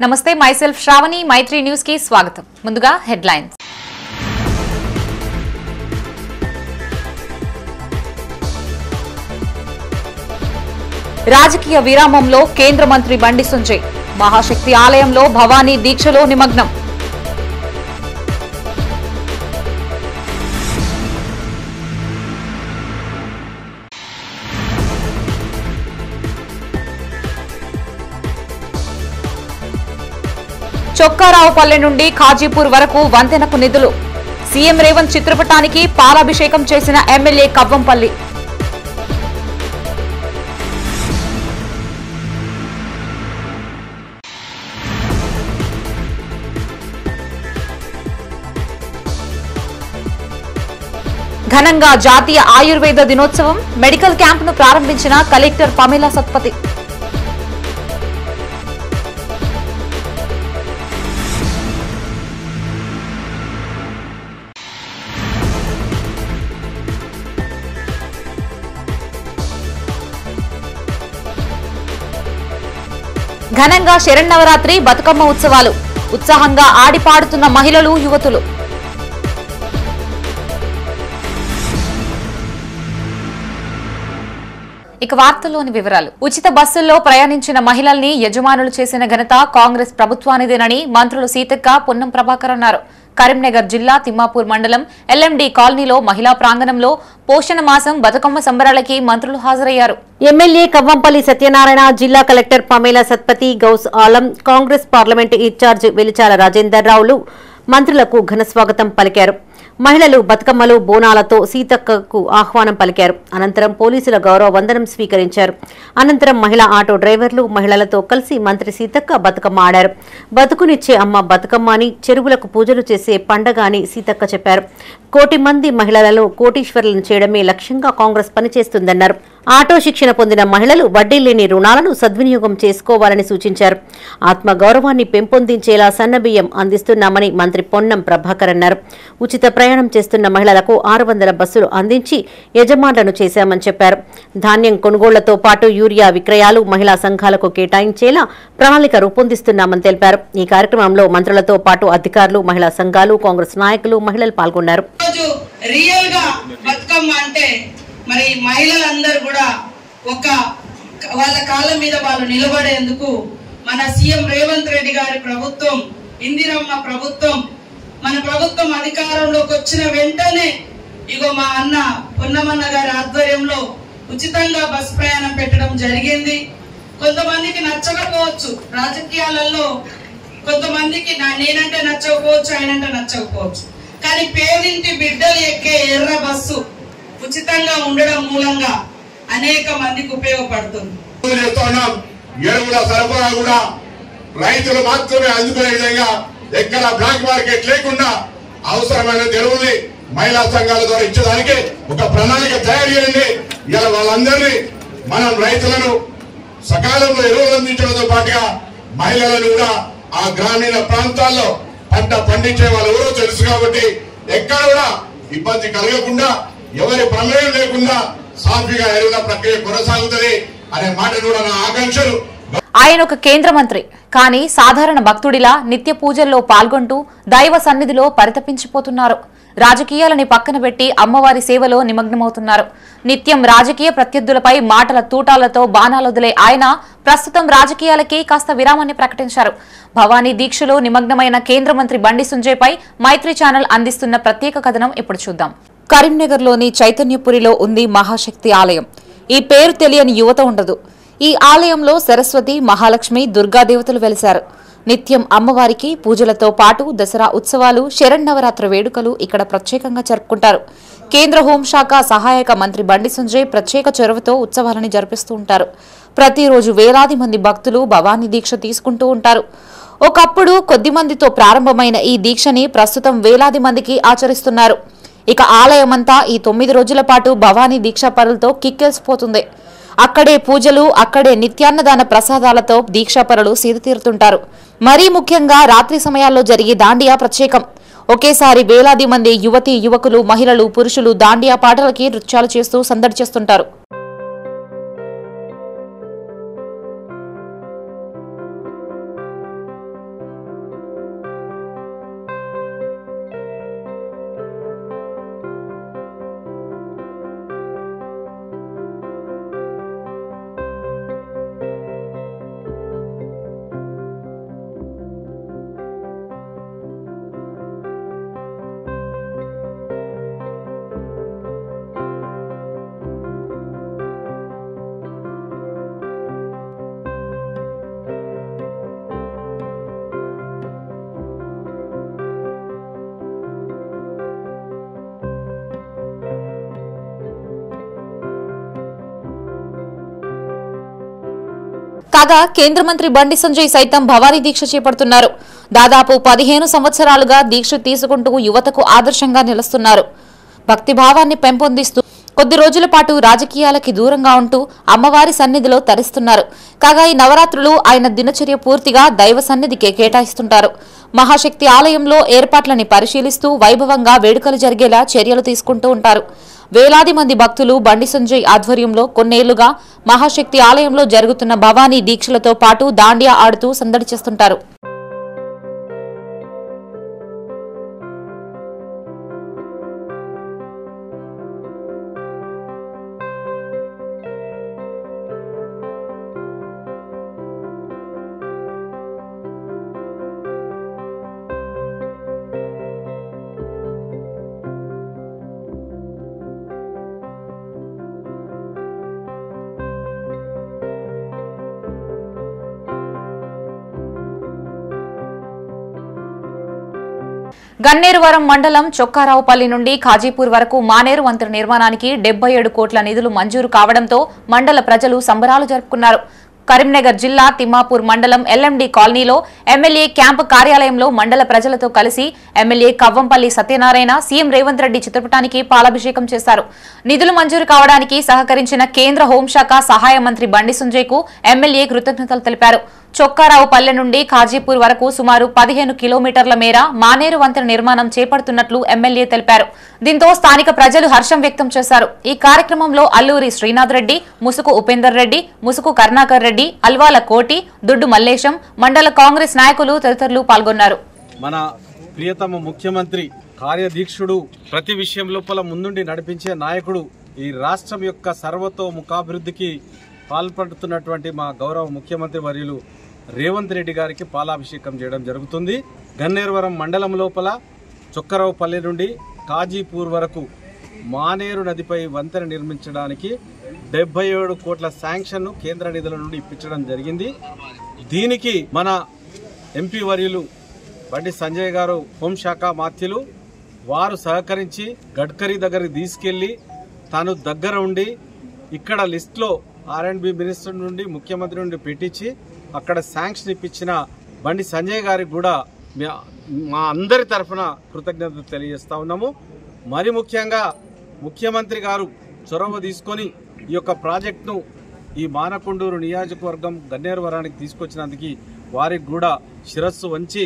నమస్తే మైసెల్ఫ్ శ్రావణి మైత్రి న్యూస్ కి స్వాగతం. ముందుగా హెడ్లైన్స్. రాజకీయ విరామంలో కేంద్ర మంత్రి బండి సంజయ్ మహాశక్తి ఆలయంలో భవానీ దీక్షలో నిమగ్నం. చొక్కారావుపల్లె నుండి ఖాజీపూర్ వరకు వంతెనకు నిధులు. సీఎం రేవంత్ చిత్రపటానికి పాలాభిషేకం చేసిన ఎమ్మెల్యే కవ్వంపల్లి. ఘనంగా జాతీయ ఆయుర్వేద దినోత్సవం. మెడికల్ క్యాంపును ప్రారంభించిన కలెక్టర్ పమేలా సత్పతి. ఘనంగా శరన్నవరాత్రి బతుకమ్మ ఉత్సవాలు. ఉత్సాహంగా ఆడిపాడుతున్న మహిళలు, యువతులు. ఇక వార్తల్లోని వివరాలు. ఉచిత బస్సుల్లో ప్రయాణించిన మహిళల్ని యజమానులు చేసిన ఘనత కాంగ్రెస్ ప్రభుత్వానిదేనని మంత్రులు సీతక్క, పొన్నం ప్రభాకర్ అన్నారు. కరీంనగర్ జిల్లా తిమ్మాపూర్ మండలం ఎల్ఎండి కాలనీలో మహిళా ప్రాంగణంలో పోషణ మాసం బతుకమ్మ సంబరాలకి మంత్రులు హాజరయ్యారు. ఎమ్మెల్యే కవ్వంపల్లి సత్యనారాయణ, జిల్లా collector Pamela Satpathy, Gouse Alam, Congress parliament incharge Velichala Rajender రావులు మంత్రులకు ఘన స్వాగతం పలికారు. మహిళలు బతుకమ్మలు, బోనాలతో సీతక్కకు ఆహ్వానం పలికారు. అనంతరం పోలీసుల గౌరవ వందనం స్వీకరించారు. అనంతరం మహిళా ఆటో డ్రైవర్లు మహిళలతో కలిసి మంత్రి సీతక్క బతుకమ్మ ఆడారు. బతుకునిచ్చే అమ్మ బతుకమ్మ అని, చెరువులకు పూజలు చేసే పండగ అని సీతక్క చెప్పారు. 1 కోటి మంది మహిళలను కోటీశ్వరులను చేయడమే లక్ష్యంగా కాంగ్రెస్ పనిచేస్తుందన్నారు. ఆటో శిక్షణ పొందిన మహిళలు వడ్డీ లేని రుణాలను సద్వినియోగం చేసుకోవాలని సూచించారు. ఆత్మగౌరవాన్ని పెంపొందించేలా సన్నబియ్యం అందిస్తున్నామని మంత్రి పొన్నం ప్రభాకర్ అన్నారు. ఉచిత ప్రయాణం చేస్తున్న మహిళలకు 600 బస్సులు అందించి యజమానులను చేశామని చెప్పారు. ధాన్యం కొనుగోళ్లతో పాటు యూరియా విక్రయాలు మహిళా సంఘాలకు కేటాయించేలా ప్రణాళిక రూపొందిస్తున్నామని తెలిపారు. ఈ కార్యక్రమంలో మంత్రులతో పాటు అధికారులు, మహిళా సంఘాలు, కాంగ్రెస్ నాయకులు, మహిళలు పాల్గొన్నారు. మరి మహిళలందరూ కూడా వాళ్ళ కాళ్ళ మీద వాళ్ళు నిలబడేందుకు మన సీఎం రేవంత్ రెడ్డి గారి ప్రభుత్వం, ఇందిరమ్మ ప్రభుత్వం, మన ప్రభుత్వం అధికారంలోకి వచ్చిన వెంటనే ఇగో మా అన్న పొన్నమన్న గారి ఆధ్వర్యంలో ఉచితంగా బస్ ప్రయాణం పెట్టడం జరిగింది. కొంతమందికి నచ్చకపోవచ్చు, రాజకీయాలలో కొంతమందికి నేనంటే నచ్చకపోవచ్చు, ఆయనంటే నచ్చకపోవచ్చు, కానీ పేదింటి బిడ్డలు ఎక్కే ఎర్ర బస్సు ఉచితంగా ఉండడం మూలంగా అనేక మందికి ఉపయోగపడుతుంది. ఎరువుల సరఫరా కూడా రైతులు మాత్రమే అందుకునే విధంగా ఎక్కడ బ్లాక్ మార్కెట్ లేకుండా అవసరమైన ఎరువుల్ని మహిళా సంఘాల ద్వారా ఇచ్చేదానికి ఒక ప్రణాళిక తయారు చేయండి. ఇలా వాళ్ళందరినీ మనం రైతులను సకాలంలో ఎరువులు అందించడంతో పాటుగా మహిళలను కూడా ఆ గ్రామీణ ప్రాంతాల్లో పంట పండించే వాళ్ళు ఎవరో తెలుసు కాబట్టి ఎక్కడ కూడా ఇబ్బంది కలగకుండా, ఎవరి ప్రమేయం లేకుండా సాఫీగా ఎరువుల ప్రక్రియ కొనసాగుతుంది అనే మాట కూడా నా ఆకాంక్షలు. ఆయన ఒక కేంద్ర మంత్రి, కానీ సాధారణ భక్తుడిలా నిత్య పూజల్లో పాల్గొంటూ దైవ సన్నిధిలో పరితపించిపోతున్నారు. రాజకీయాలని పక్కన పెట్టి అమ్మవారి సేవలో నిమగ్నమవుతున్నారు. నిత్యం రాజకీయ ప్రత్యర్థులపై మాటల తూటాలతో బాణాలొదిలే ఆయన ప్రస్తుతం రాజకీయాలకి కాస్త విరామాన్ని ప్రకటించారు. భవానీ దీక్షలో నిమగ్నమైన కేంద్ర మంత్రి బండి సంజయ్పై మైత్రి ఛానల్ అందిస్తున్న ప్రత్యేక కథనం ఇప్పుడు చూద్దాం. కరీంనగర్లోని చైతన్యపురిలో ఉంది మహాశక్తి ఆలయం. ఈ పేరు తెలియని యువత ఉండదు. ఈ ఆలయంలో సరస్వతి, మహాలక్ష్మి, దుర్గాదేవతలు వెలిశారు. నిత్యం అమ్మవారికి పూజలతో పాటు దసరా ఉత్సవాలు, శరన్నవరాత్రి వేడుకలు ఇక్కడ ప్రత్యేకంగా జరుపుకుంటారు. కేంద్ర హోంశాఖ సహాయక మంత్రి బండి సంజయ్ ప్రత్యేక చొరవతో ఉత్సవాలను జరిపిస్తూ ఉంటారు. ప్రతిరోజు వేలాది మంది భక్తులు భవానీ దీక్ష తీసుకుంటూ ఉంటారు. ఒకప్పుడు కొద్ది మందితో ప్రారంభమైన ఈ దీక్షని ప్రస్తుతం వేలాది మందికి ఆచరిస్తున్నారు. ఇక ఆలయమంతా ఈ 9 రోజుల పాటు భవానీ దీక్షా పరులతో కిక్కెల్సిపోతుంది. అక్కడే పూజలు, అక్కడే నిత్యాన్నదాన ప్రసాదాలతో దీక్షాపరులు సీదతీరుతుంటారు. మరీ ముఖ్యంగా రాత్రి సమయాల్లో జరిగే దాండియా ప్రత్యేకం. ఒకేసారి వేలాది మంది యువతీ యువకులు, మహిళలు, పురుషులు దాండియా పాటలకి నృత్యాలు చేస్తూ సందడి చేస్తుంటారు. కాగా కేంద్ర మంత్రి బండి సంజయ్ సైతం భవానీ దీక్ష చేపడుతున్నారు. దాదాపు 15 సంవత్సరాలుగా దీక్ష తీసుకుంటూ యువతకు ఆదర్శంగా నిలుస్తున్నారు. భక్తిభావాన్ని పెంపొందిస్తూ కొద్ది రోజుల పాటు రాజకీయాలకి దూరంగా ఉంటూ అమ్మవారి సన్నిధిలో తరిస్తున్నారు. కాగా ఈ నవరాత్రులు ఆయన దినచర్య పూర్తిగా దైవ సన్నిధికే కేటాయిస్తుంటారు. మహాశక్తి ఆలయంలో ఏర్పాట్లని పరిశీలిస్తూ వైభవంగా వేడుకలు జరిగేలా చర్యలు తీసుకుంటూ ఉంటారు. వేలాది మంది భక్తులు బండి సంజయ్ ఆధ్వర్యంలో కొన్నేళ్లుగా మహాశక్తి ఆలయంలో జరుగుతున్న భవానీ దీక్షలతో పాటు దాండియా ఆడుతూ సందడి చేస్తుంటారు. గన్నేరువరం మండలం చొక్కారావుపల్లి నుండి ఖాజీపూర్ వరకు మానేరు వంతెన నిర్మాణానికి 77 కోట్ల నిధులు మంజూరు కావడంతో మండల ప్రజలు సంబరాలు జరుపుకున్నారు. కరీంనగర్ జిల్లా తిమ్మాపూర్ మండలం ఎల్ఎండి కాలనీలో ఎమ్మెల్యే క్యాంపు కార్యాలయంలో మండల ప్రజలతో కలిసి ఎమ్మెల్యే కవ్వంపల్లి సత్యనారాయణ సీఎం రేవంత్ రెడ్డి చిత్రపటానికి పాలాభిషేకం చేశారు. నిధులు మంజూరు కావడానికి సహకరించిన కేంద్ర హోంశాఖ సహాయ మంత్రి బండి సంజయ్ కు ఎమ్మెల్యే కృతజ్ఞతలు తెలిపారు. చొక్కారావుపల్లె నుండి ఖాజీపూర్ వరకు సుమారు 15 కిలోమీటర్ల మేర మానేరు వంతెన నిర్మాణం చేపడుతున్నట్లు ఎమ్మెల్యే తెలిపారు. దీంతో స్థానిక ప్రజలు హర్షం వ్యక్తం చేశారు. ఈ కార్యక్రమంలో అల్లూరి శ్రీనాథ్ రెడ్డి, ముసుకు ఉపేందర్ రెడ్డి, ముసుకు కరుణాకర్ రెడ్డి, అల్వాల కోటి, దుడ్డు మల్లేశం, మండల కాంగ్రెస్ నాయకులు తదితరులు పాల్గొన్నారు. మన ప్రియతమ ముఖ్యమంత్రి కార్యదీక్షుడు, ప్రతి విషయం లోపల ముందుండి నడిపించే నాయకుడు, ఈ రాష్ట్రం యొక్క సర్వతోముఖాభివృద్ధికి పాల్పడుతున్నటువంటి మా గౌరవ ముఖ్యమంత్రి వర్యులు రేవంత్ రెడ్డి గారికి పాలాభిషేకం చేయడం జరుగుతుంది. గన్నేరువరం మండలం లోపల చొక్కరావుపల్లి నుండి ఖాజీపూర్ వరకు మానేరు నదిపై వంతెన నిర్మించడానికి 77 కోట్ల శాంక్షన్ను కేంద్ర నిధుల నుండి ఇప్పించడం జరిగింది. దీనికి మన ఎంపీ వర్యులు బండి సంజయ్ గారు హోంశాఖ మాత్యులు వారు సహకరించి గడ్కరీ దగ్గరికి తీసుకెళ్లి తాను దగ్గర ఉండి ఇక్కడ లిస్ట్లో R&B మినిస్టర్ నుండి ముఖ్యమంత్రి నుండి పెట్టించి అక్కడ శాంక్షన్ ఇప్పించిన బండి సంజయ్ గారికి కూడా మా అందరి తరఫున కృతజ్ఞతలు తెలియజేస్తా ఉన్నాము. మరి ముఖ్యంగా ముఖ్యమంత్రి గారు చొరవ తీసుకొని ఈ యొక్క ప్రాజెక్టును ఈ మానకొండూరు నియోజకవర్గం గన్నేరువరానికి తీసుకొచ్చినందుకు వారికి కూడా శిరస్సు వంచి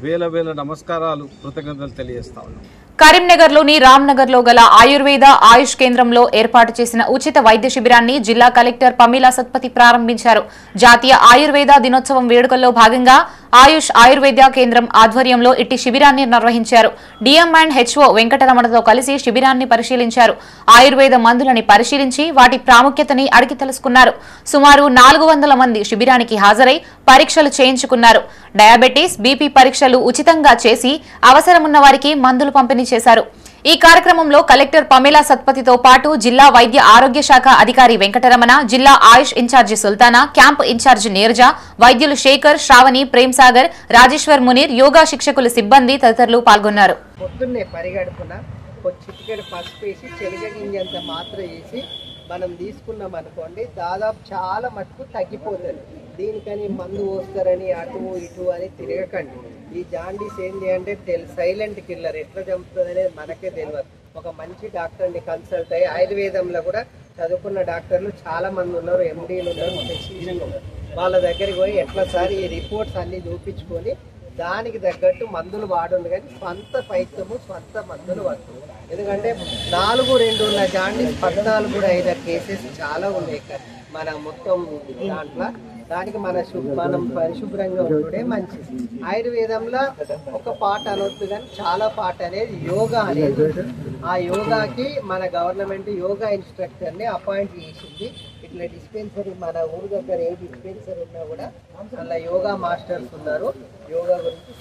వేల నమస్కారాలు, కృతజ్ఞతలు తెలియజేస్తా ఉన్నాం. కరీంనగర్లోని రామ్నగర్లో గల ఆయుర్వేద ఆయుష్ కేంద్రంలో ఏర్పాటు చేసిన ఉచిత వైద్య శిబిరాన్ని జిల్లా కలెక్టర్ పమీలా సత్పతి ప్రారంభించారు. జాతీయ ఆయుర్వేద దినోత్సవం వేడుకల్లో భాగంగా ఆయుష్ ఆయుర్వేద కేంద్రం ఆధ్వర్యంలో ఇట్టి శిబిరాన్ని నిర్వహించారు. డిఎం అండ్ హెచ్ఓ వెంకటరమణతో కలిసి శిబిరాన్ని పరిశీలించారు. ఆయుర్వేద మందులని పరిశీలించి వాటి ప్రాముఖ్యతని అడిగి తెలుసుకున్నారు. సుమారు 400 మంది శిబిరానికి హాజరై పరీక్షలు చేయించుకున్నారు. డయాబెటీస్, బీపీ పరీక్షలు ఉచితంగా చేసి అవసరమున్న వారికి మందులు పంపిణీ చేశారు. ఈ కార్యక్రమంలో కలెక్టర్ పమీలా సత్పతితో పాటు జిల్లా వైద్య ఆరోగ్య శాఖ అధికారి వెంకటరమణ, జిల్లా AYUSH incharge Sultana, camp incharge Neeraja, వైద్యులు శేఖర్, శ్రావణి, ప్రేమ్ సాగర్, రాజేశ్వర్ మునీర్, యోగా శిక్షకులు, సిబ్బంది తదితరులు పాల్గొన్నారు. పొద్దున్నే పరిగడుపున చిటికెడు పసుపు వేసి చెలిగ గింజంత మాత్రం వేసి మనం తీసుకున్నాం అనుకోండి, దాదాపు చాలా మటుకు తగ్గిపోతుంది. దీనికని మందు పోస్తారని అటు ఇటు అని తిరగకండి. ఈ జాండీస్ ఏంటి అంటే సైలెంట్ కిల్లర్, ఎట్లా చంపుతుంది అనేది మనకే తెలియదు. ఒక మంచి డాక్టర్ని కన్సల్ట్ అయ్యి, ఆయుర్వేదంలో కూడా చదువుకున్న డాక్టర్లు చాలా మంది ఉన్నారు, ఎండీలు ఉన్నారు, స్పెషలిస్టులు ఉన్నారు. వాళ్ళ దగ్గరికి పోయి ఎట్లా సార్ ఈ రిపోర్ట్స్ అన్నీ చూపించుకొని దానికి తగ్గట్టు మందులు వాడుంది. కానీ స్వంత పైత్యము, స్వంత మందులు వాడుతుంది. ఎందుకంటే 4-2 ఉన్న జాండీస్ 14-5 కేసెస్ చాలా ఉన్నాయి మన మొత్తం దాంట్లో. దానికి మనం పరిశుభ్రంగా ఉండే మంచిది. ఆయుర్వేదంలో ఒక పాట అనొద్దు కానీ చాలా పాట అనేది యోగా అనేది. ఆ యోగాకి మన గవర్నమెంట్ యోగా ఇన్స్ట్రక్టర్ని అపాయింట్ చేసింది. ఇట్లా డిస్పెన్సరీ మన ఊరు దగ్గర ఏ డిస్పెన్సరీ ఉన్నా కూడా అలా యోగా మాస్టర్స్ ఉన్నారు. యోగా గురించి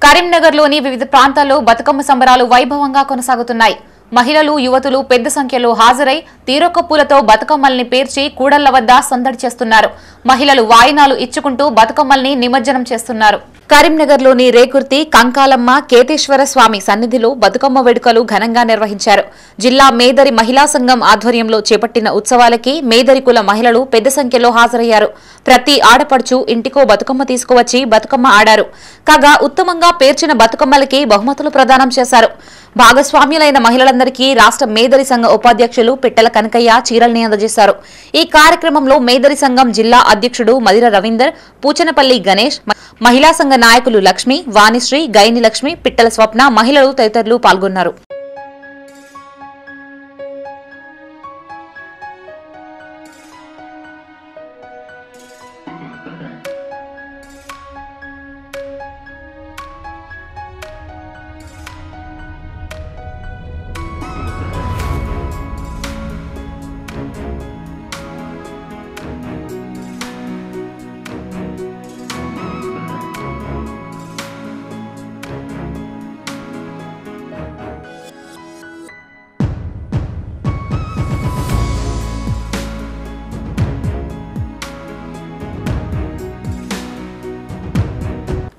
కరీంనగర్లోని వివిధ ప్రాంతాల్లో బతుకమ్మ సంబరాలు వైభవంగా కొనసాగుతున్నాయి. మహిళలు, యువతులు పెద్ద సంఖ్యలో హాజరై తీరొక్క పూలతో బతుకమ్మల్ని పేర్చి కూడళ్ల వద్ద సందడి చేస్తున్నారు. మహిళలు వాయినాలు ఇచ్చుకుంటూ బతుకమ్మల్ని నిమజ్జనం చేస్తున్నారు. కరీంనగర్లోని రేకుర్తి కంకాలమ్మ కేతేశ్వర స్వామి సన్నిధిలో బతుకమ్మ వేడుకలు ఘనంగా నిర్వహించారు. జిల్లా మేదరి మహిళా సంఘం ఆధ్వర్యంలో చేపట్టిన ఉత్సవాలకి మేదరి కుల మహిళలు పెద్ద సంఖ్యలో హాజరయ్యారు. ప్రతి ఆడపడుచు ఇంటికో బతుకమ్మ తీసుకువచ్చి బతుకమ్మ ఆడారు. కాగా ఉత్తమంగా పేర్చిన బతుకమ్మలకి బహుమతులు ప్రదానం చేశారు. భాగస్వామ్యులైన మహిళలందరికీ రాష్ట్ర మేదరి సంఘ ఉపాధ్యక్షులు పిట్టల కనకయ్య చీరల్ని అందజేశారు. ఈ కార్యక్రమంలో మేదరి సంఘం జిల్లా అధ్యక్షుడు మదిర రవీందర్, పూచనపల్లి గణేష్, మహిళా సంఘ నాయకులు లక్ష్మి, వాణిశ్రీ, గైని లక్ష్మి, పిట్టల స్వప్న, మహిళలు తదితరులు పాల్గొన్నారు.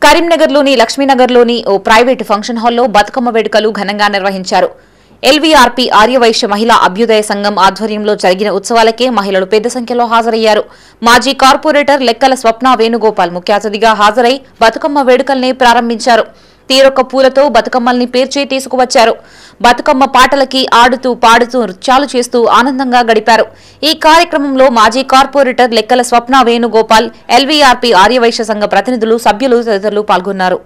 కరీంనగర్లోని లక్ష్మీనగర్లోని ఓ ప్రైవేటు ఫంక్షన్ హాల్లో బతుకమ్మ వేడుకలు ఘనంగా నిర్వహించారు. ఎల్వీఆర్పీ ఆర్యవైశ్య మహిళా అభ్యుదయ సంఘం ఆధ్వర్యంలో జరిగిన ఉత్సవాలకే మహిళలు పెద్ద సంఖ్యలో హాజరయ్యారు. మాజీ కార్పొరేటర్ లెక్కల స్వప్న వేణుగోపాల్ ముఖ్య అతిథిగా హాజరై బతుకమ్మ వేడుకల్ని ప్రారంభించారు. తీరొక్క పూలతో బతుకమ్మల్ని పేర్చి తీసుకువచ్చారు. బతుకమ్మ పాటలకి ఆడుతూ పాడుతూ నృత్యాలు చేస్తూ ఆనందంగా గడిపారు. ఈ కార్యక్రమంలో మాజీ కార్పొరేటర్ లెక్కల స్వప్న వేణుగోపాల్, ఎల్వీఆర్పీ ఆర్యవైశ్య సంఘ ప్రతినిధులు, సభ్యులు తదితరులు పాల్గొన్నారు.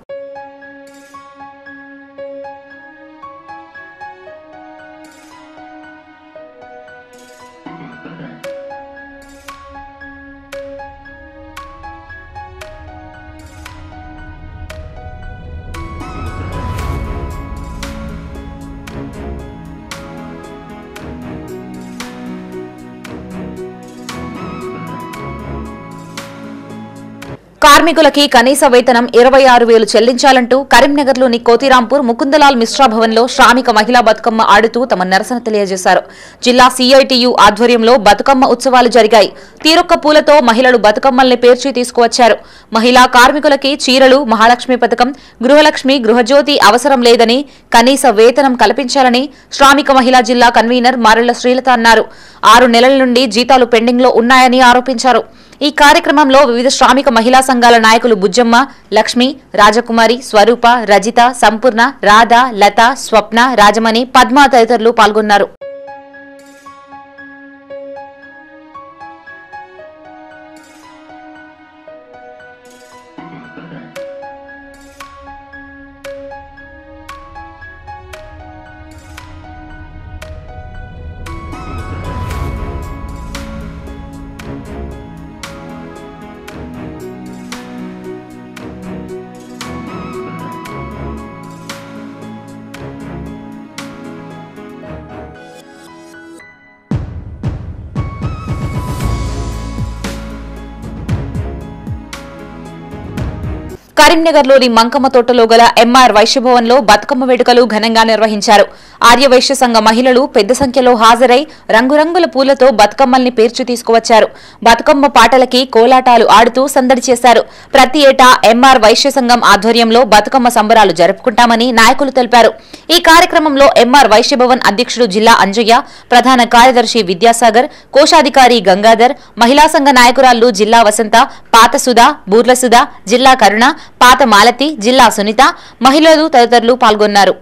కార్మికులకి కనీస వేతనం 26,000 చెల్లించాలంటూ కరీంనగర్లోని కోతిరాంపూర్ ముకుందలాల్ మిశ్రా భవన్లో శ్రామిక మహిళా బతుకమ్మ ఆడుతూ తమ నిరసన తెలియజేశారు. జిల్లా సిఐటియు ఆధ్వర్యంలో బతుకమ్మ ఉత్సవాలు జరిగాయి. తీరొక్క పూలతో మహిళలు బతుకమ్మల్ని పేర్చి తీసుకువచ్చారు. మహిళా కార్మికులకి చీరలు, మహాలక్ష్మి పథకం, గృహలక్ష్మి, గృహజ్యోతి అవసరం లేదని, కనీస వేతనం కల్పించాలని శ్రామిక మహిళా జిల్లా కన్వీనర్ మారెళ్ల శ్రీలత అన్నారు. 6 నెలల నుండి జీతాలు పెండింగ్ లో ఉన్నాయని ఆరోపించారు. ఈ కార్యక్రమంలో వివిధ శ్రామిక మహిళా సంఘాల నాయకులు బుజ్జమ్మ, లక్ష్మి, రాజకుమారి, స్వరూప, రజిత, సంపూర్ణ, రాధ, లత, స్వప్న, రాజమణి, పద్మ తదితరులు పాల్గొన్నారు. కరీంనగర్లోని మంకమ్మ తోటలో గల ఎంఆర్ వైశ్యభవన్లో బతుకమ్మ వేడుకలు ఘనంగా నిర్వహించారు. ఆర్యవైశ్య సంఘ మహిళలు పెద్ద సంఖ్యలో హాజరై రంగురంగుల పూలతో బతుకమ్మల్ని పేర్చి తీసుకువచ్చారు. బతుకమ్మ పాటలకి కోలాటాలు ఆడుతూ సందడి చేశారు. ప్రతి ఏటా ఎంఆర్ వైశ్య సంఘం ఆధ్వర్యంలో బతుకమ్మ సంబరాలు జరుపుకుంటామని నాయకులు తెలిపారు. ఈ కార్యక్రమంలో ఎంఆర్ వైశ్యభవన్ అధ్యక్షుడు జిల్లా అంజయ్య, ప్రధాన కార్యదర్శి విద్యాసాగర్, కోశాధికారి గంగాధర్, మహిళా సంఘ నాయకురాళ్లు జిల్లా వసంత, పాత సుధా, బూర్ల సుధా, జిల్లా కరుణ, పాత మాలతి, జిల్లా సునీత, మహిళలు తదితరులు పాల్గొన్నారు.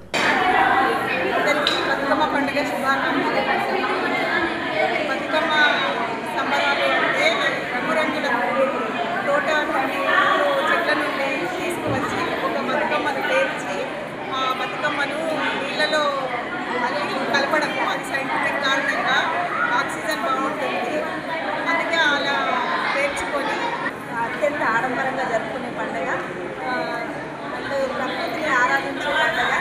ఆడంబరంగా జరుపుకునే పండుగ, ప్రకృతిని ఆరాధించే పండుగ.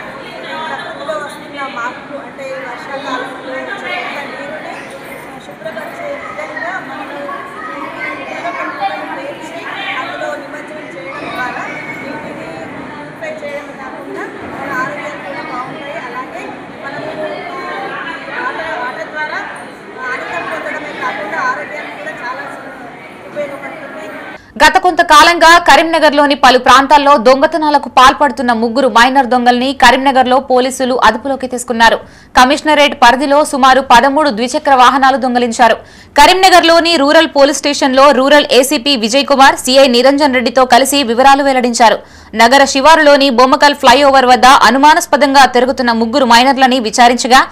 గత కొంతకాలంగా కరీంనగర్లోని పలు ప్రాంతాల్లో దొంగతనాలకు పాల్పడుతున్న ముగ్గురు మైనర్ దొంగల్ని కరీంనగర్లో పోలీసులు అదుపులోకి తీసుకున్నారు. కమిషనరేట్ పరిధిలో సుమారు 13 ద్విచక్ర వాహనాలు దొంగిలించారు. కరీంనగర్లోని రూరల్ పోలీస్ స్టేషన్లో rural ACP Vijay Kumar, CI Niranjan రెడ్డితో కలిసి వివరాలు వెల్లడించారు. నగర శివారులోని బొమ్మకల్ ఫ్లైఓవర్ వద్ద అనుమానాస్పదంగా తిరుగుతున్న ముగ్గురు మైనర్లని విచారించగా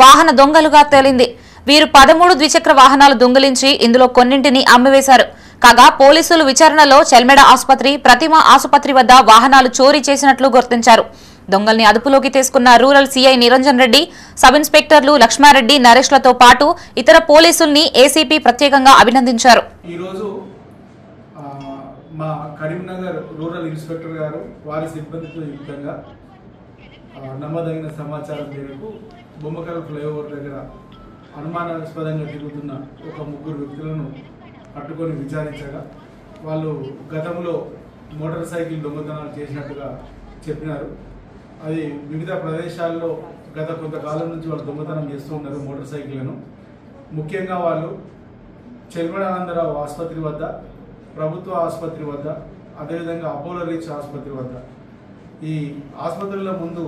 వాహన దొంగలుగా తేలింది. వీరు 13 ద్విచక్ర వాహనాలు దొంగిలించి ఇందులో కొన్నింటిని అమ్మివేశారు. కాగా పోలీసులు విచారణలో చెల్మెడ ఆసుపత్రి, ప్రతిమ ఆసుపత్రి వద్ద వాహనాలు చోరీ చేసినట్లు గుర్తించారు. దొంగల్ని అదుపులోకి తీసుకున్న rural CI Niranjan Reddy, sub ఇన్స్పెక్టర్లు లక్ష్మారెడ్డి, నరేష్లతో పాటు ఇతర పోలీసుల్ని ఏసీపీ ప్రత్యేకంగా అభినందించారు. ఈరోజు మా కరీంనగర్ రూరల్ ఇన్స్పెక్టర్ గారు వారి సిబ్బందితో యుక్తంగా నమ్మదగిన సమాచారం మేరకు బొమ్మకల్ ఫ్లైఓవర్ దగ్గర అనుమానాస్పదంగా తిరుగుతున్న ఒక ముగ్గురు వ్యక్తులను పట్టుకొని విచారించగా వాళ్ళు గతంలో మోటార్ సైకిల్ దొంగతనాలు చేసినట్టుగా చెప్పినారు. అది వివిధ ప్రదేశాల్లో గత కొంతకాలం నుంచి వాళ్ళు దొంగతనం చేస్తూ ఉన్నారు మోటార్ సైకిళ్లను. ముఖ్యంగా వాళ్ళు చెల్మడానందరావు ఆసుపత్రి వద్ద, ప్రభుత్వ ఆసుపత్రి వద్ద, అదేవిధంగా అపోలో రీచ్ ఆసుపత్రి వద్ద, ఈ ఆసుపత్రుల ముందు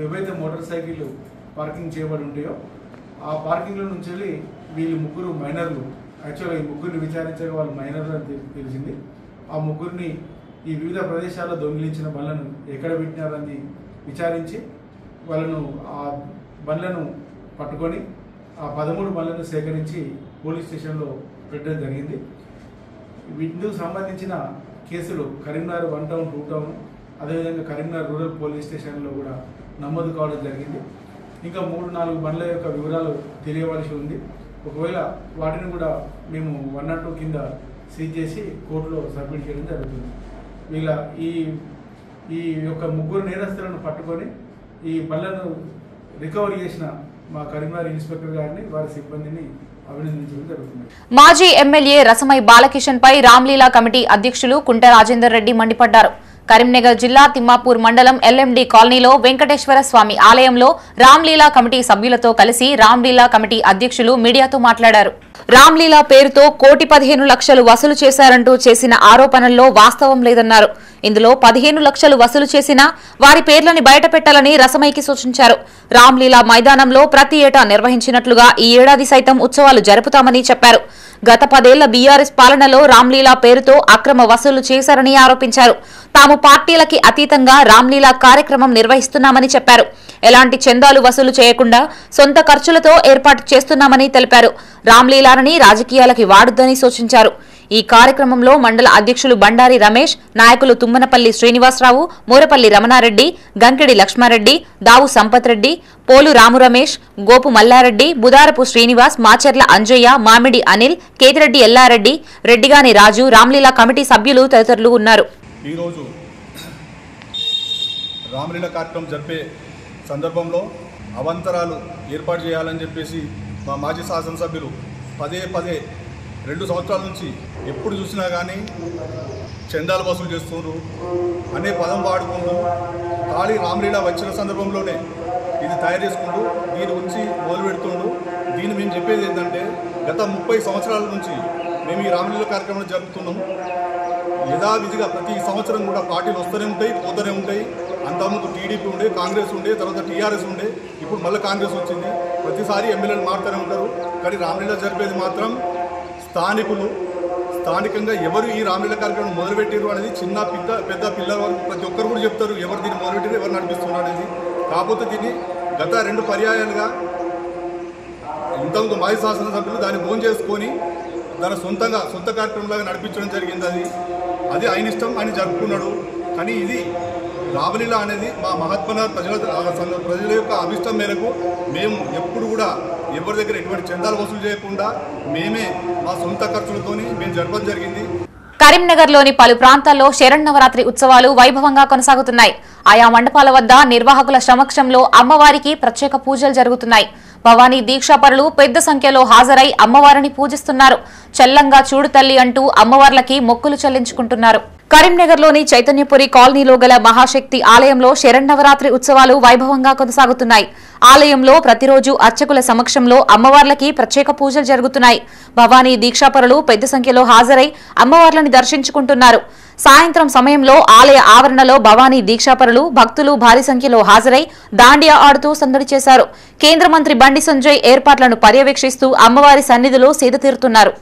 ఏవైతే మోటార్ సైకిళ్ళు పార్కింగ్ చేయబడి ఉంటాయో ఆ పార్కింగ్ల నుంచి వెళ్ళి వీళ్ళు ముగ్గురు మైనర్లు, యాక్చువల్గా ఈ ముగ్గురిని విచారించగా వాళ్ళు మైనర్లు అని తెలిసింది. ఆ ముగ్గురిని ఈ వివిధ ప్రదేశాల్లో దొంగిలించిన బండ్లను ఎక్కడ పెట్టినారని విచారించి వాళ్ళను ఆ బండ్లను పట్టుకొని ఆ 13 బండ్లను సేకరించి పోలీస్ స్టేషన్లో పెట్టడం జరిగింది. వీటికి సంబంధించిన కేసులు కరీంనగర్ 1 టౌన్ 2 టౌన్ అదేవిధంగా కరీంనగర్ రూరల్ పోలీస్ స్టేషన్లో కూడా నమోదు కావడం జరిగింది. ఇంకా 3-4 బండ్ల యొక్క వివరాలు తెలియవలసి ఉంది. ఒకవేళ వాటిని కూడా మేము 102 కింద సీజ్ చేసి కోర్టులో సబ్మిట్ చేయడం జరుగుతుంది. వీళ్ళ ఈ యొక్క ముగ్గురు నేరస్తులను పట్టుకొని ఈ బండ్లను రికవరీ చేసిన మా కరీంనగర్ ఇన్స్పెక్టర్ గారిని, వారి సిబ్బందిని అభినందించడం జరుగుతుంది. మాజీ ఎమ్మెల్యే రసమై బాలకిషన్ పై రామ్లీలా కమిటీ అధ్యక్షులు కుంట రాజేందర్ రెడ్డి మండిపడ్డారు. కరీంనగర్ జిల్లా తిమ్మాపూర్ మండలం ఎల్ఎండి కాలనీలో వెంకటేశ్వర స్వామి ఆలయంలో రామ్లీలా కమిటీ సభ్యులతో కలిసి రామ్లీలా కమిటీ అధ్యక్షులు మీడియాతో మాట్లాడారు. రామ్లీలా పేరుతో 1,15 లక్షలు వసూలు చేశారంటూ చేసిన ఆరోపణల్లో వాస్తవం లేదన్నారు. ఇందులో 15 లక్షలు వసూలు చేసినా వారి పేర్లని బయటపెట్టాలని రసమైకి సూచించారు. రామ్లీలా మైదానంలో ప్రతి ఏటా నిర్వహించినట్లుగా ఈ ఏడాది సైతం ఉత్సవాలు జరుపుతామని చెప్పారు. గత 10 ఏళ్ల బీఆర్ఎస్ పాలనలో రామ్లీలా పేరుతో అక్రమ వసూలు చేశారని ఆరోపించారు. తాము పార్టీలకి అతీతంగా రామ్లీలా కార్యక్రమం నిర్వహిస్తున్నామని చెప్పారు. ఎలాంటి చందాలు వసూలు చేయకుండా సొంత ఖర్చులతో ఏర్పాటు చేస్తున్నామని తెలిపారు. రామ్లీలాని రాజకీయాలకి వాడొద్దని సూచించారు. ఈ కార్యక్రమంలో మండల అధ్యక్షులు బండారి రమేష్, నాయకులు తుమ్మనపల్లి శ్రీనివాసరావు, మూరపల్లి రమణారెడ్డి, గంకెడి లక్ష్మారెడ్డి, దావు సంపత్ రెడ్డి, పోలు రాము రమేష్, గోపు మల్లారెడ్డి, బుదారపు శ్రీనివాస్, మాచెర్ల అంజయ్య, మామిడి అనిల్, కేతిరెడ్డి ఎల్లారెడ్డి, రెడ్డిగాని రాజు, రామ్లీలా కమిటీ సభ్యులు తదితరులు ఉన్నారు. ఈరోజు రామ్లీలా కార్యక్రమం జరిపే సందర్భంలో అవంతరాలు ఏర్పాటు చేయాలని చెప్పేసి మా మాజీ శాసనసభ్యులు పదే 2 సంవత్సరాల నుంచి ఎప్పుడు చూసినా కానీ చందాలు వసూలు చేస్తున్నారు అనే పదం వాడుకుంటూ ఖాళీ రామ్లీలా వచ్చిన సందర్భంలోనే ఇది తయారు చేసుకుంటూ దీని గురించి మొదలు పెడుతుండు. దీన్ని మేము చెప్పేది ఏంటంటే గత 30 సంవత్సరాల నుంచి మేము ఈ రామ్లీలా కార్యక్రమం జరుపుతున్నాం. యథావిధిగా ప్రతి సంవత్సరం కూడా పార్టీలు వస్తూనే ఉంటాయి, పోతూనే ఉంటాయి. అంతకుముందు టీడీపీ ఉండే, కాంగ్రెస్ ఉండే, తర్వాత టీఆర్ఎస్ ఉండే, ఇప్పుడు మళ్ళీ కాంగ్రెస్ వచ్చింది. ప్రతిసారి ఎమ్మెల్యేలు మారుతూనే ఉంటారు. కానీ రామ్లీలా జరిపేది మాత్రం స్థానికంగా ఎవరు ఈ రామ్లీలా కార్యక్రమం మొదలుపెట్టారు అనేది చిన్న పెద్ద పిల్లల వరకు ప్రతి ఒక్కరు కూడా చెప్తారు ఎవరు దీన్ని మొదలుపెట్టారు, ఎవరు నడిపిస్తున్నారు అనేది. కాకపోతే దీన్ని గత 2 పర్యాయాలుగా ఇంతకుముందు మాజీ శాసనసభ్యులు దాన్ని భోజనం చేసుకొని తన సొంత కార్యక్రమంలాగా నడిపించడం జరిగింది. అది ఆయన ఇష్టం, ఆయన జరుపుకున్నాడు. కానీ ఇది రామ్లీలా అనేది మా మహాత్మా ప్రజల యొక్క అభిష్టం మేరకు మేము ఎప్పుడు కూడా ఎవరి దగ్గర ఎటువంటి చందాలు వసూలు చేయకుండా మేమే మా సొంత ఖర్చులతోని మేము జరపడం జరిగింది. కరీంనగర్లోని పలు ప్రాంతాల్లో శరన్నవరాత్రి ఉత్సవాలు వైభవంగా కొనసాగుతున్నాయి. ఆయా మండపాల వద్ద నిర్వాహకుల సమక్షంలో అమ్మవారికి ప్రత్యేక పూజలు జరుగుతున్నాయి. భవానీ దీక్షాపరులు పెద్ద సంఖ్యలో హాజరై అమ్మవారిని పూజిస్తున్నారు. చల్లంగా చూడు తల్లి అంటూ అమ్మవార్లకి మొక్కులు చెల్లించుకుంటున్నారు. కరీంనగర్లోని చైతన్యపురి కాలనీలో గల మహాశక్తి ఆలయంలో శరన్నవరాత్రి ఉత్సవాలు వైభవంగా కొనసాగుతున్నాయి. ఆలయంలో ప్రతిరోజు అర్చకుల సమక్షంలో అమ్మవార్లకి ప్రత్యేక పూజలు జరుగుతున్నాయి. భవానీ దీక్షాపరులు పెద్ద సంఖ్యలో హాజరై అమ్మవార్లను దర్శించుకుంటున్నారు. సాయంత్రం సమయంలో ఆలయ ఆవరణలో భవానీ దీక్షాపరులు భక్తులు భారీ సంఖ్యలో హాజరై దాండియా ఆడుతూ సందడి చేశారు. కేంద్ర మంత్రి బండి సంజయ్ ఏర్పాట్లను పర్యవేక్షిస్తూ అమ్మవారి సన్నిధిలో సేద తీరుతున్నారు.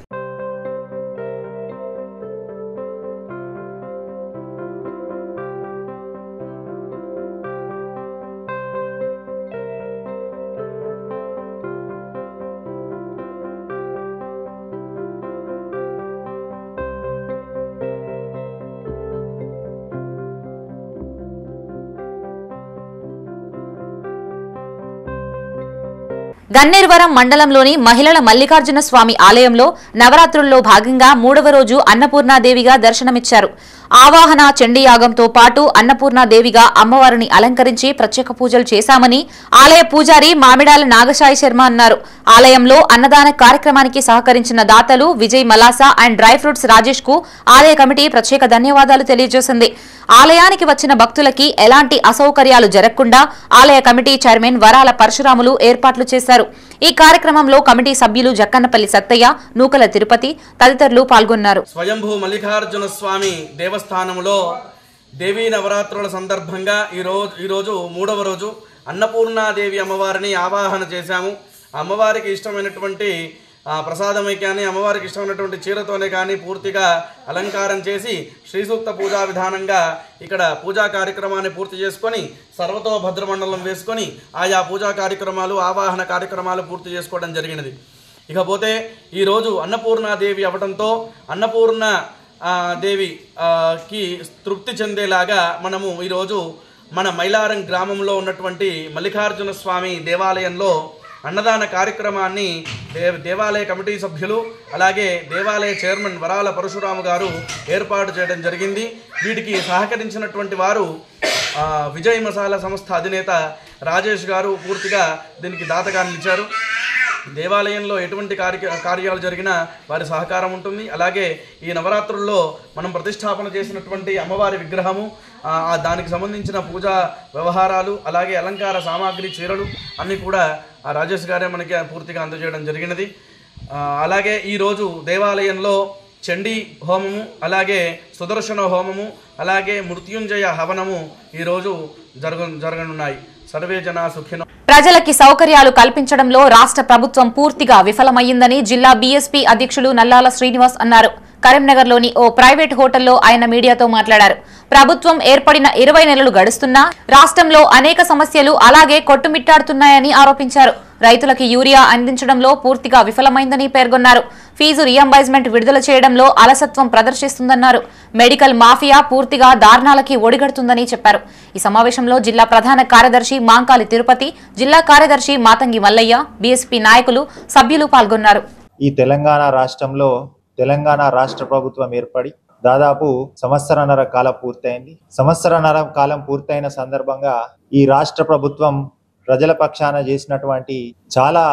గన్నేరువరం మండలంలోని మహిళల మల్లికార్జున స్వామి ఆలయంలో నవరాత్రుల్లో భాగంగా 3వ రోజు అన్నపూర్ణాదేవిగా దర్శనమిచ్చారు. ఆవాహన చండీయాగంతో పాటు అన్నపూర్ణాదేవిగా అమ్మవారిని అలంకరించి ప్రత్యేక పూజలు చేశామని ఆలయ పూజారి మామిడాల నాగసాయి శర్మ అన్నారు. ఆలయంలో అన్నదాన కార్యక్రమానికి సహకరించిన దాతలు Vijay Malasa and dry fruits Rajesh కు ఆలయ కమిటీ ప్రత్యేక ధన్యవాదాలు తెలియజేసింది. ఆలయానికి వచ్చిన భక్తులకి ఎలాంటి అసౌకర్యాలు జరగకుండా ఆలయ కమిటీ చైర్మన్ వరాల పరశురాములు ఏర్పాట్లు చేశారు. ఈ కార్యక్రమంలో కమిటీ సభ్యులు జక్కన్నపల్లి సత్తయ్య, నూకల తిరుపతి తదితరులు పాల్గొన్నారు. స్వయంభూ మల్లికార్జున స్వామి దేవస్థానంలో దేవీ నవరాత్రుల సందర్భంగా ఈరోజు 3వ రోజు అన్నపూర్ణాదేవి అమ్మవారిని ఆవాహన చేశాము. అమ్మవారికి ఇష్టమైనటువంటి ప్రసాదమే కానీ అమ్మవారికి ఇష్టమైనటువంటి చీరతోనే కానీ పూర్తిగా అలంకారం చేసి శ్రీ సూక్త పూజా విధానంగా ఇక్కడ పూజా కార్యక్రమాన్ని పూర్తి చేసుకొని సర్వతో భద్రమండలం వేసుకొని ఆయా పూజా కార్యక్రమాలు ఆవాహన కార్యక్రమాలు పూర్తి చేసుకోవడం జరిగినది. ఇకపోతే ఈరోజు అన్నపూర్ణాదేవి అవడంతో అన్నపూర్ణ దేవికి తృప్తి చెందేలాగా మనము ఈరోజు మన మైలారం గ్రామంలో ఉన్నటువంటి మల్లికార్జున స్వామి దేవాలయంలో అన్నదాన కార్యక్రమాన్ని దేవాలయ కమిటీ సభ్యులు అలాగే దేవాలయ చైర్మన్ వరాల పరశురాము గారు ఏర్పాటు చేయడం జరిగింది. వీటికి సహకరించినటువంటి వారు విజయ్ మసాలా సంస్థ అధినేత రాజేష్ గారు పూర్తిగా దీనికి దాతగా నిలిచారు. దేవాలయంలో ఎటువంటి కార్యాలు జరిగినా వారి సహకారం ఉంటుంది. అలాగే ఈ నవరాత్రుల్లో మనం ప్రతిష్టాపన చేసినటువంటి అమ్మవారి విగ్రహము దానికి సంబంధించిన పూజా వ్యవహారాలు అలాగే అలంకార సామాగ్రి చీరలు అన్నీ కూడా రాజేష్ గారే మనకి పూర్తిగా అందజేయడం జరిగినది. అలాగే ఈరోజు దేవాలయంలో చండీ హోమము అలాగే సుదర్శన హోమము అలాగే మృత్యుంజయ హవనము ఈరోజు జరగనున్నాయి. సర్వే జనా సుఖినో. ప్రజలకి సౌకర్యాలు కల్పించడంలో రాష్ట్ర ప్రభుత్వం పూర్తిగా విఫలమయ్యిందని జిల్లా బీఎస్పీ అధ్యక్షులు నల్లాల శ్రీనివాస్ అన్నారు. కరీంనగర్లోని ఓ ప్రైవేట్ హోటల్లో ఆయన మీడియాతో మాట్లాడారు. ప్రభుత్వం ఏర్పడిన 20 నెలలు గడుస్తున్నా రాష్ట్రంలో అనేక సమస్యలు అలాగే కొట్టుమిట్టాడుతున్నాయని ఆరోపించారు. రైతులకి యూరియా అందించడంలో పూర్తిగా విఫలమైందని పేర్కొన్నారు. ఫీజు రియంబర్స్మెంట్ విడుదల చేయడంలో అలసత్వం ప్రదర్శిస్తుందన్నారు. మెడికల్ మాఫియా పూర్తిగా దారుణాలకి ఒడిగడుతుందని చెప్పారు. ఈ సమావేశంలో జిల్లా ప్రధాన కార్యదర్శి మాంకాలి తిరుపతి, జిల్లా కార్యదర్శి మాతంగి మల్లయ్య, బీఎస్పీ నాయకులు, సభ్యులు పాల్గొన్నారు. ఈ తెలంగాణ రాష్ట్రంలో తెలంగాణ రాష్ట్ర ప్రభుత్వం ఏర్పడి దాదాపు సంవత్సరన్నర కాలం పూర్తయింది. సంవత్సరన్నర కాలం పూర్తయిన సందర్భంగా ఈ రాష్ట్ర ప్రభుత్వం ప్రజల పక్షాన చేసినటువంటి చాలా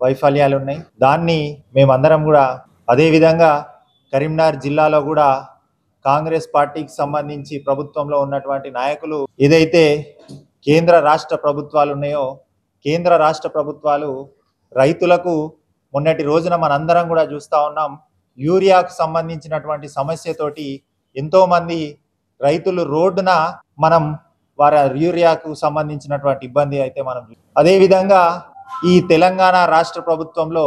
వైఫల్యాలు ఉన్నాయి. దాన్ని మేమందరం కూడా అదేవిధంగా కరీంనగర్ జిల్లాలో కూడా కాంగ్రెస్ పార్టీకి సంబంధించి ప్రభుత్వంలో ఉన్నటువంటి నాయకులు ఏదైతే కేంద్ర రాష్ట్ర ప్రభుత్వాలు ఉన్నాయో కేంద్ర రాష్ట్ర ప్రభుత్వాలు రైతులకు మొన్నటి రోజున మనందరం కూడా చూస్తూ ఉన్నాం. యూరియాకు సంబంధించినటువంటి సమస్యతోటి ఎంతో మంది రైతులు రోడ్డున మనం వారి యూరియాకు సంబంధించినటువంటి ఇబ్బంది అయితే మనం అదేవిధంగా ఈ తెలంగాణ రాష్ట్ర ప్రభుత్వంలో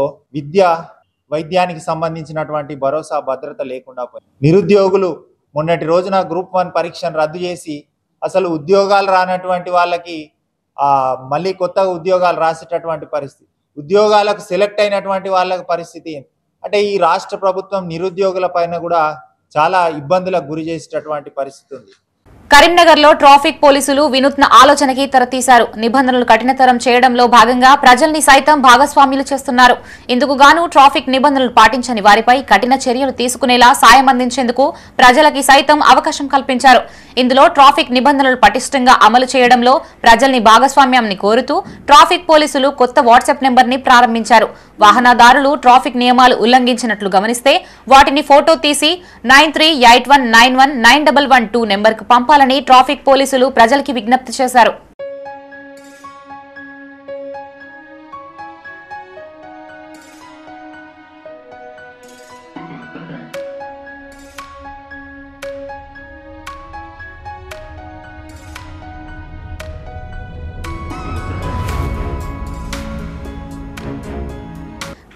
వైద్యానికి సంబంధించినటువంటి భరోసా భద్రత లేకుండా పోయింది. నిరుద్యోగులు మొన్నటి రోజున గ్రూప్ 1 పరీక్షను రద్దు చేసి అసలు ఉద్యోగాలు రానటువంటి వాళ్ళకి మళ్ళీ కొత్తగా ఉద్యోగాలు రాసేటటువంటి పరిస్థితి, ఉద్యోగాలకు సెలెక్ట్ అయినటువంటి వాళ్ళకి పరిస్థితి అంటే ఈ రాష్ట్ర ప్రభుత్వం నిరుద్యోగుల పైన కూడా చాలా ఇబ్బందులకు గురి చేసేటటువంటి పరిస్థితి ఉంది. కరీంనగర్లో ట్రాఫిక్ పోలీసులు వినూత్న ఆలోచనకి తెరతీశారు. నిబంధనలు కఠినతరం చేయడంలో భాగంగా ప్రజల్ని సైతం భాగస్వామ్యులు చేస్తున్నారు. ఇందుకు గాను ట్రాఫిక్ నిబంధనలు పాటించని వారిపై కఠిన చర్యలు తీసుకునేలా సాయం అందించేందుకు ప్రజలకి సైతం అవకాశం కల్పించారు. ఇందులో ట్రాఫిక్ నిబంధనలు పటిష్టంగా అమలు చేయడంలో ప్రజల్ని భాగస్వామ్యాన్ని కోరుతూ ట్రాఫిక్ పోలీసులు కొత్త వాట్సాప్ నెంబర్ ని ప్రారంభించారు. వాహనదారులు ట్రాఫిక్ నియమాలు ఉల్లంఘించినట్లు గమనిస్తే వాటిని ఫోటో తీసి 9381919112 నెంబర్కు పంపాలని ట్రాఫిక్ పోలీసులు ప్రజలకి విజ్ఞప్తి చేశారు.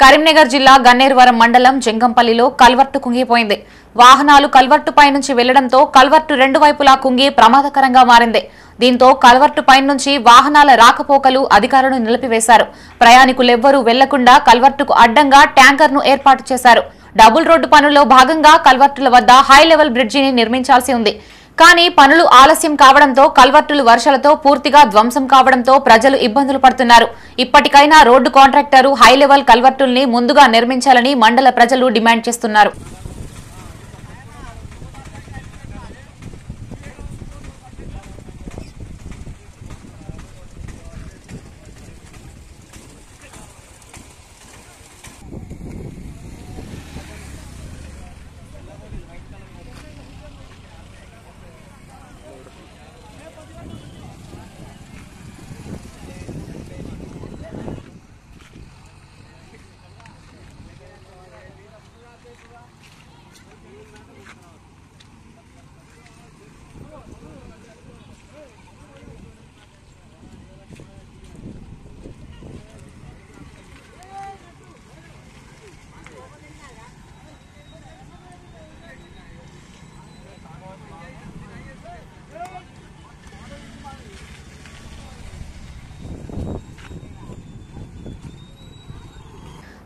కరీంనగర్ జిల్లా గన్నేరువరం మండలం జంగంపల్లిలో కల్వర్టు కుంగిపోయింది. వాహనాలు కల్వర్టు పై నుంచి వెళ్లడంతో కల్వర్టు రెండు వైపులా కుంగి ప్రమాదకరంగా మారింది. దీంతో కల్వర్టు పై నుంచి వాహనాల రాకపోకలు అధికారులు నిలిపివేశారు. ప్రయాణికులెవ్వరూ వెళ్లకుండా కల్వర్టుకు అడ్డంగా ట్యాంకర్ను ఏర్పాటు చేశారు. డబుల్ రోడ్డు పనుల్లో భాగంగా కల్వర్టుల వద్ద హై లెవెల్ బ్రిడ్జిని నిర్మించాల్సి ఉంది. కానీ పనులు ఆలస్యం కావడంతో కల్వర్టులు వర్షాలతో పూర్తిగా ధ్వంసం కావడంతో ప్రజలు ఇబ్బందులు పడుతున్నారు. ఇప్పటికైనా రోడ్డు కాంట్రాక్టరు హై లెవెల్ కల్వర్టుల్ని ముందుగా నిర్మించాలని మండల ప్రజలు డిమాండ్ చేస్తున్నారు.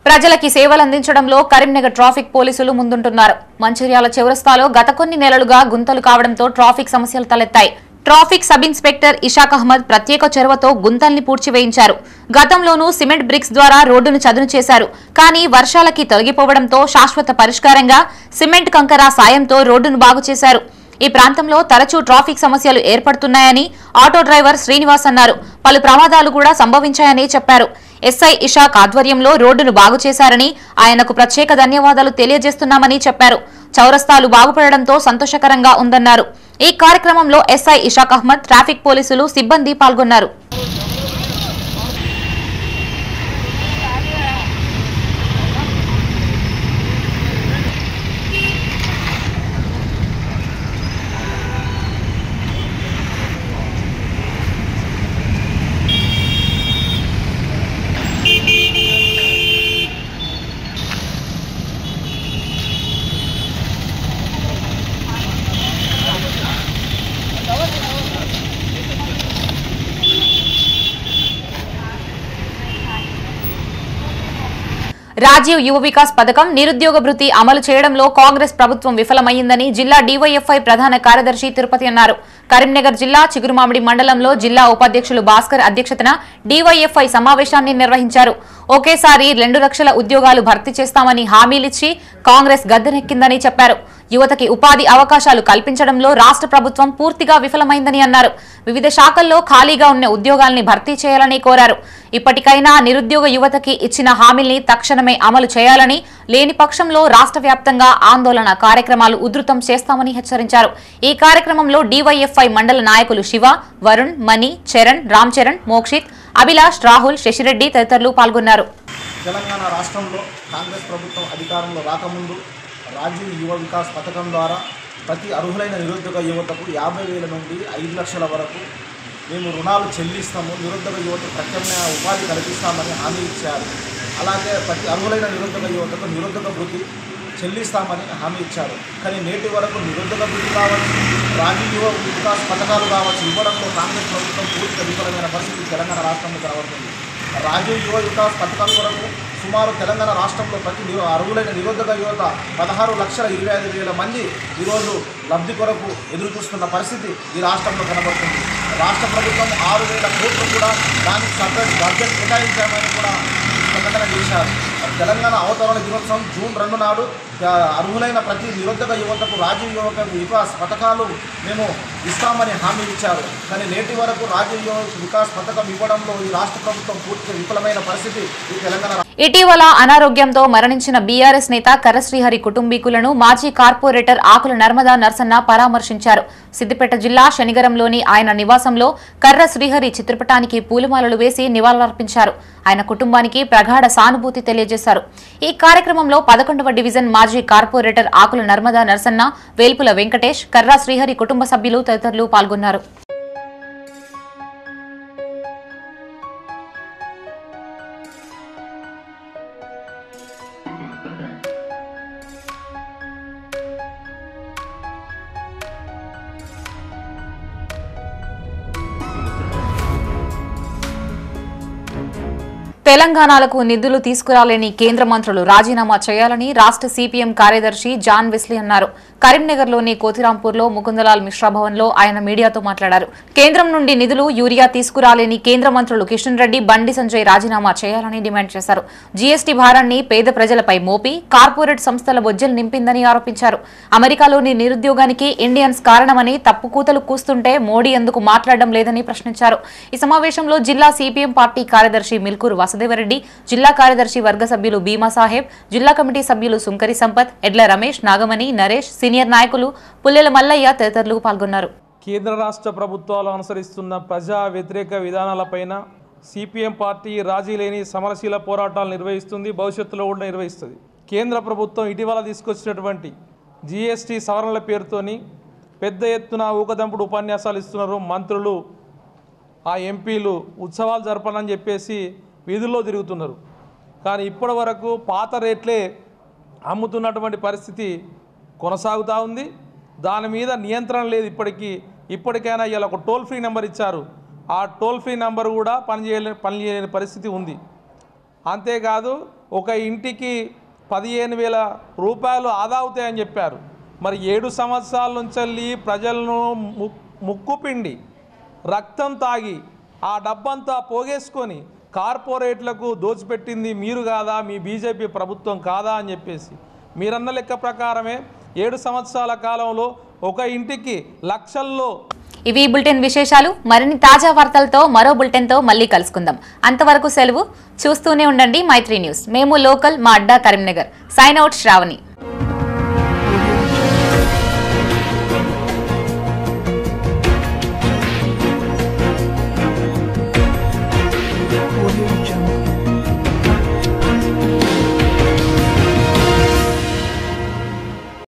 ప్రజలకి సేవలు అందించడంలో కరీంనగర్ ట్రాఫిక్ పోలీసులు ముందుంటున్నారు. మంచిర్యాల చౌరస్తాలో గత కొన్ని నెలలుగా గుంతలు కావడంతో ట్రాఫిక్ సమస్యలు తలెత్తాయి. Traffic sub inspector Ishaq Ahmed ప్రత్యేక చొరవతో గుంతల్ని పూడ్చివేయించారు. గతంలోనూ సిమెంట్ బ్రిక్స్ ద్వారా రోడ్డును చదును చేశారు. కానీ వర్షాలకి తొలగిపోవడంతో శాశ్వత పరిష్కారంగా సిమెంట్ కంకర సాయంతో రోడ్డును బాగు చేశారు. ఈ ప్రాంతంలో తరచూ ట్రాఫిక్ సమస్యలు ఏర్పడుతున్నాయని ఆటో డ్రైవర్ శ్రీనివాస్ అన్నారు. పలు ప్రమాదాలు కూడా సంభవించాయని చెప్పారు. ఎస్ఐ ఇషాక్ ఆధ్వర్యంలో రోడ్డును బాగు చేశారని ఆయనకు ప్రత్యేక ధన్యవాదాలు తెలియజేస్తున్నామని చెప్పారు. చౌరస్తాలు బాగుపడడంతో సంతోషకరంగా ఉందన్నారు. ఈ కార్యక్రమంలో ఎస్ఐ ఇషాక్ అహ్మద్, ట్రాఫిక్ పోలీసులు సిబ్బంది పాల్గొన్నారు. రాజీవ్ యువ వికాస్ పథకం నిరుద్యోగ భృతి అమలు చేయడంలో కాంగ్రెస్ ప్రభుత్వం విఫలమైందని జిల్లా డీవైఎఫ్ఐ ప్రధాన కార్యదర్శి తిరుపతి అన్నారు. కరీంనగర్ జిల్లా చిగురుమామిడి మండలంలో జిల్లా ఉపాధ్యక్షులు భాస్కర్ అధ్యక్షతన డీవైఎఫ్ఐ సమావేశాన్ని నిర్వహించారు. ఒకేసారి 2 లక్షల ఉద్యోగాలు భర్తీ చేస్తామని హామీలిచ్చి కాంగ్రెస్ గద్దెనెక్కిందని చెప్పారు. యువతకి ఉపాధి అవకాశాలు కల్పించడంలో రాష్ట్ర ప్రభుత్వం పూర్తిగా విఫలమైందని అన్నారు. వివిధ శాఖల్లో ఖాళీగా ఉన్న ఉద్యోగాల్ని భర్తీ చేయాలని కోరారు. ఇప్పటికైనా నిరుద్యోగ యువతకి ఇచ్చిన హామీల్ని తక్షణమే అమలు చేయాలని, లేని పక్షంలో రాష్ట్ర వ్యాప్తంగా ఆందోళన కార్యక్రమాలు ఉధృతం చేస్తామని హెచ్చరించారు. ఈ కార్యక్రమంలో డీవైఎఫ్ఐ మండల నాయకులు శివ, వరుణ్, మణి, చరణ్, రామ్ చరణ్, మోక్షిత్, అభిలాష్, రాహుల్, శశిరెడ్డి తదితరులు పాల్గొన్నారు. తెలంగాణ రాష్ట్రంలో కాంగ్రెస్ ప్రభుత్వం అధికారంలో రాకముందు రాజీవ్ యువ వికాస్ పథకం ద్వారా ప్రతి అర్హులైన నిరుద్యోగ యువతకు 50,000 నుండి 5 లక్షల వరకు మేము రుణాలు చెల్లిస్తాము, నిరుద్యోగ యువతకు ప్రత్యామ్నాయ ఉపాధి కల్పిస్తామని హామీ ఇచ్చారు. అలాగే ప్రతి అర్హులైన నిరుద్యోగ యువతకు నిరుద్యోగ వృత్తి చెల్లిస్తామని హామీ ఇచ్చారు. కానీ నేటి వరకు నిరుద్యోగ వృత్తి కావచ్చు, రాజీవ్ యువ వికాస్ పథకాలు కావచ్చు ఇవ్వడంలో కాంగ్రెస్ ప్రభుత్వం పూర్తిగా విఫలమైన పరిస్థితి తెలంగాణ రాష్ట్రంలో కనబడుతుంది. రాజీవ్ యువ వికాస్ పథకం కొరకు సుమారు తెలంగాణ రాష్ట్రంలో ప్రతి అర్హులైన నిరుద్యోగ యువత 16,25,000 మంది ఈరోజు లబ్ధి కొరకు ఎదురు చూస్తున్న పరిస్థితి ఈ రాష్ట్రంలో కనబడుతుంది. రాష్ట్ర ప్రభుత్వం 6,000 కోట్లు కూడా దానికి సపరేట్ బడ్జెట్ కేటాయించామని కూడా ప్రకటన చేశారు. తెలంగాణ అవతరణ దినోత్సవం జూన్ 2 నాడు అర్హులైన ప్రతి నిరుద్యోగ యువతకు రాజీవ్ యువక వికాస్ పథకాలు మేము ఇస్తామని హామీ ఇచ్చారు. కానీ నేటి వరకు రాజీవ్ యువక వికాస్ పథకం ఇవ్వడంలో ఈ రాష్ట్ర ప్రభుత్వం పూర్తిగా విఫలమైన పరిస్థితి ఈ తెలంగాణ. ఇటీవల అనారోగ్యంతో మరణించిన బీఆర్ఎస్ నేత కర్ర శ్రీహరి కుటుంబీకులను మాజీ కార్పొరేటర్ ఆకుల నర్మదా నర్సన్న పరామర్శించారు. సిద్దిపేట జిల్లా శనిగరంలోని ఆయన నివాసంలో కర్ర శ్రీహరి చిత్రపటానికి పూలమాలలు వేసి నివాళులర్పించారు. ఆయన కుటుంబానికి ప్రగాఢ సానుభూతి తెలియజేశారు. ఈ కార్యక్రమంలో 11వ డివిజన్ మాజీ కార్పొరేటర్ ఆకుల నర్మదా నర్సన్న, వేల్పుల వెంకటేష్, కర్ర శ్రీహరి కుటుంబ సభ్యులు తదితరులు పాల్గొన్నారు. తెలంగాణకు నిధులు తీసుకురాలేని కేంద్ర మంత్రులు రాజీనామా చేయాలని రాష్ట్ర సిపిఎం కార్యదర్శి జాన్ వెస్లీ అన్నారు. కరీంనగర్లోని కోతిరాంపూర్లో ముకుందలాల్ మిశ్రా భవన్లో ఆయన మీడియాతో మాట్లాడారు. కేంద్రం నుండి నిధులు, యూరియా తీసుకురాలేని కేంద్ర మంత్రులు కిషన్ రెడ్డి, బండి సంజయ్ రాజీనామా చేయాలని డిమాండ్ చేశారు. జీఎస్టీ భారాన్ని పేద ప్రజలపై మోపి కార్పొరేట్ సంస్థల బొజ్జలు నింపిందని ఆరోపించారు. అమెరికాలోని నిరుద్యోగానికి ఇండియన్స్ కారణమని తప్పుకూతలు కూస్తుంటే మోడీ ఎందుకు మాట్లాడడం లేదని ప్రశ్నించారు. ఈ సమావేశంలో జిల్లా సిపిఎం పార్టీ కార్యదర్శి మిల్కూరు వాసుదేవరెడ్డి, జిల్లా కార్యదర్శి వర్గ సభ్యులు భీమా సాహెబ్, జిల్లా కమిటీ సభ్యులు సుంకరి సంపత్, ఎడ్ల రమేష్, నాగమణి, నరేష్, సీనియర్ నాయకులు పుల్లెల మల్లయ్య తదితరులు పాల్గొన్నారు. కేంద్ర రాష్ట్ర ప్రభుత్వాలు అనుసరిస్తున్న ప్రజా వ్యతిరేక విధానాలపైన సిపిఎం పార్టీ రాజీ లేని సమరశీల పోరాటాలు నిర్వహిస్తుంది, భవిష్యత్తులో కూడా నిర్వహిస్తుంది. కేంద్ర ప్రభుత్వం ఇటీవల తీసుకొచ్చినటువంటి జీఎస్టీ సవరణల పేరుతోని పెద్ద ఎత్తున ఊకదంపుడు ఉపన్యాసాలు ఇస్తున్నారు. మంత్రులు, ఆ ఎంపీలు ఉత్సవాలు జరపాలని చెప్పేసి వీధుల్లో తిరుగుతున్నారు. కానీ ఇప్పటి వరకు పాత రేట్లే అమ్ముతున్నటువంటి పరిస్థితి కొనసాగుతూ ఉంది. దాని మీద నియంత్రణ లేదు. ఇప్పటికైనా ఇలా ఒక టోల్ ఫ్రీ నెంబర్ ఇచ్చారు. ఆ టోల్ ఫ్రీ నెంబర్ కూడా పనిచేయలేని పరిస్థితి ఉంది. అంతేకాదు, ఒక ఇంటికి 15,000 రూపాయలు ఆదా అవుతాయని చెప్పారు. మరి 7 సంవత్సరాల నుంచి ప్రజలను ముక్కుపిండి రక్తం తాగి ఆ డబ్బంతా పోగేసుకొని కార్పొరేట్లకు దోచిపెట్టింది మీరు కాదా, మీ బీజేపీ ప్రభుత్వం కాదా అని చెప్పేసి మీరన్న లెక్క ప్రకారమే 7 సంవత్సరాల కాలంలో ఒక ఇంటికి లక్షల్లో. ఇవి బులెటిన్ విశేషాలు. మరిన్ని తాజా వార్తలతో మరో బులెటిన్తో మళ్ళీ కలుసుకుందాం. అంతవరకు సెలవు. చూస్తూనే ఉండండి మైత్రి న్యూస్. మేము లోకల్, మా అడ్డా కరీంనగర్. Sign out Shravani.